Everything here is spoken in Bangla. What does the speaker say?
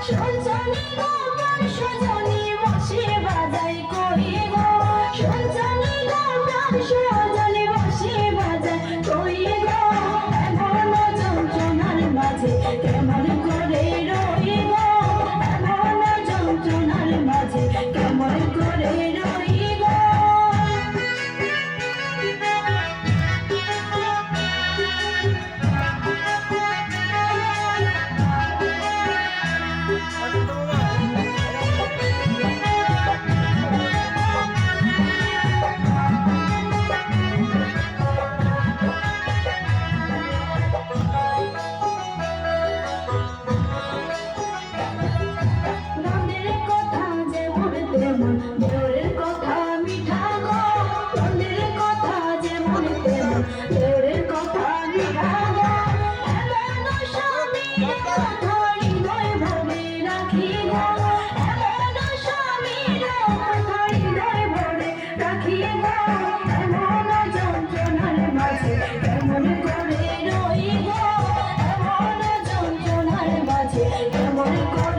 সঞ্চনি গো প্রাণ সজনি বাঁশি বাজাই কই গো সঞ্চনি গো প্রাণ সজনি বাঁশি বাজাই কই গো এমন যন্ত্রণার মাঝে কেমন করে রই গো এমন যন্ত্রণার মাঝে কেমন করে রই গো দেওরের কথা মিঠা গো নন্দের কথা যেমন তেমন দেওরের কথা মিঠা গো এমন স্বামীর কথা হৃদয় ভরে রাখি গো এমন স্বামীর কথা হৃদয় ভরে রাখি গো এমন যন্ত্রণার মাঝে কেমন করে রই গো এমন যন্ত্রণার মাঝে কেমন করে